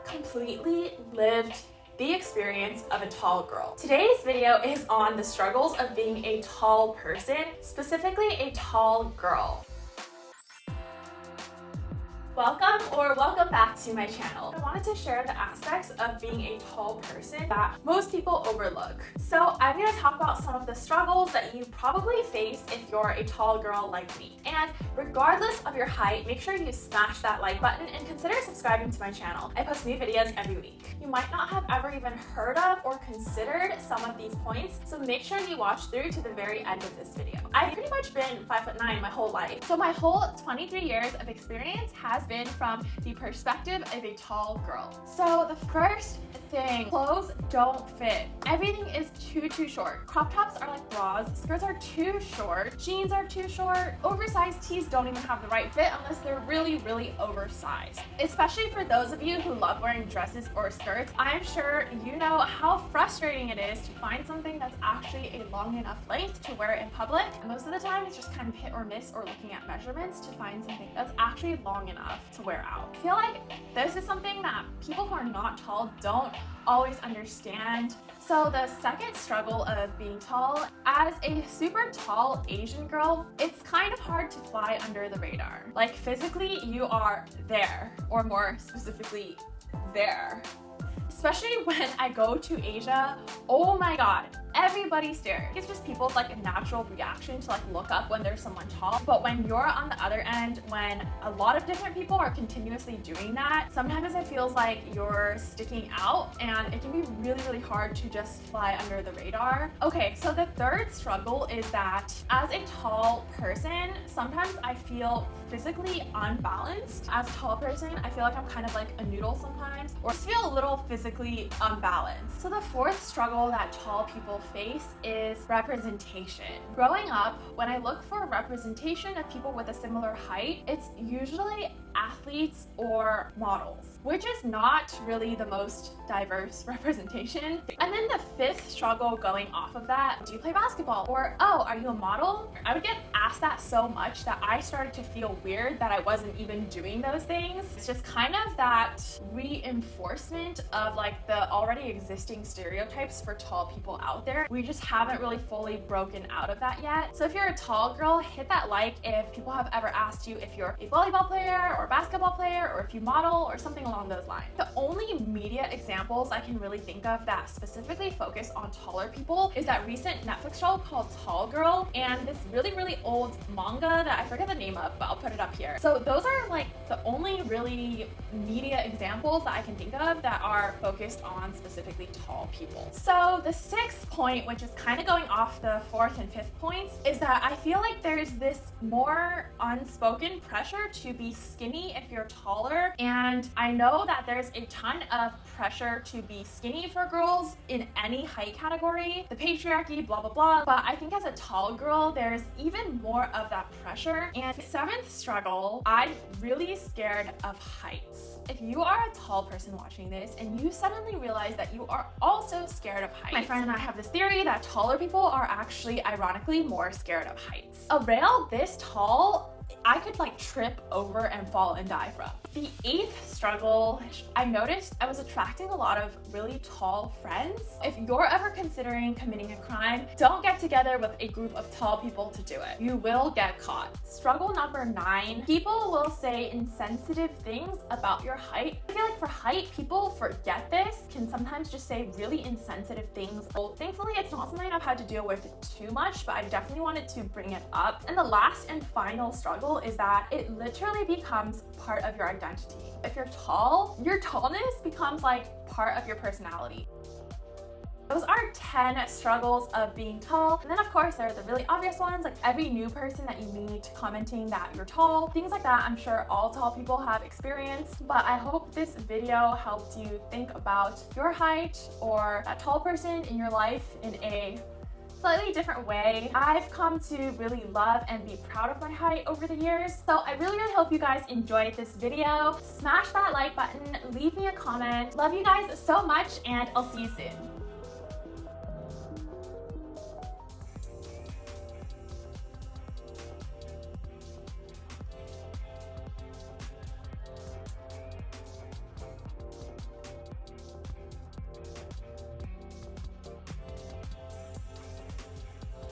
completely lived the experience of a tall girl. Today's video is on the struggles of being a tall person, specifically a tall girl. Welcome back to my channel. I wanted to share the aspects of being a tall person that most people overlook. So I'm going to talk about some of the struggles that you probably face if you're a tall girl like me. And regardless of your height, make sure you smash that like button and consider subscribing to my channel. I post new videos every week. You might not have ever even heard of or considered some of these points, so make sure you watch through to the very end of this video. I've pretty much been 5'9" my whole life. So my whole 23 years of experience has been from the perspective of a tall girl. So the first thing, clothes don't fit. Everything is too short. Crop tops are like bras, skirts are too short, jeans are too short, oversized tees don't even have the right fit unless they're really oversized. Especially for those of you who love wearing dresses or skirts, I'm sure you know how frustrating it is to find something that's actually a long enough length to wear in public. Most of the time it's just kind of hit or miss or looking at measurements to find something that's actually long enough to wear out. I feel like this is something that people who are not tall don't always understand. So the second struggle of being tall, as a super tall Asian girl, it's kind of hard to fly under the radar. Like physically you are there, or more specifically there. Especially when I go to Asia, oh my god, everybody stares. It's just people's like natural reaction to like look up when there's someone tall. But when you're on the other end, when a lot of different people are continuously doing that, sometimes it feels like you're sticking out and it can be really hard to just fly under the radar. Okay, so the third struggle is that as a tall person, sometimes I feel physically unbalanced. As a tall person, I feel like I'm kind of like a noodle sometimes, or just feel a little physically unbalanced. So the fourth struggle that tall people face is representation. Growing up, when I look for representation of people with a similar height, it's usually athletes or models, which is not really the most diverse representation. And then the fifth struggle going off of that, do you play basketball? Or, oh, are you a model? I would get asked that so much that I started to feel weird that I wasn't even doing those things. It's just kind of that reinforcement of like the already existing stereotypes for tall people out there. We just haven't really fully broken out of that yet. So if you're a tall girl, hit that like if people have ever asked you if you're a volleyball player or basketball player or if you model or something along those lines. The only media examples I can really think of that specifically focus on taller people is that recent Netflix show called Tall Girl and this really old manga that I forget the name of, but I'll put it up here. So those are like the only really media examples that I can think of that are focused on specifically tall people. So the sixth point, which is kind of going off the fourth and fifth points, is that I feel like there's this more unspoken pressure to be skinny if you're taller, and I know that there's a ton of pressure to be skinny for girls in any height category, the patriarchy, blah blah, but I think as a tall girl there's even more of that pressure. And the seventh struggle, I'm really scared of heights. If you are a tall person watching this and you suddenly realize that you are also scared of heights, my friend and I have this theory that taller people are actually ironically more scared of heights. A rail this tall, I could like trip over and fall and die from. The eighth struggle, I noticed I was attracting a lot of really tall friends. If you're ever considering committing a crime, don't get together with a group of tall people to do it. You will get caught. Struggle number 9, people will say insensitive things about your height. I feel like for height, people forget this, can sometimes just say really insensitive things. Well, thankfully, it's not something I've had to deal with too much, but I definitely wanted to bring it up. And the last and final struggle is that it literally becomes part of your identity. If you're tall, your tallness becomes like part of your personality. Those are 10 struggles of being tall. And then of course there are the really obvious ones, like every new person that you meet commenting that you're tall, things like that. I'm sure all tall people have experienced, but I hope this video helped you think about your height or that tall person in your life in a slightly different way. I've come to really love and be proud of my height over the years. So I really hope you guys enjoyed this video. Smash that like button, leave me a comment. Love you guys so much, and I'll see you soon.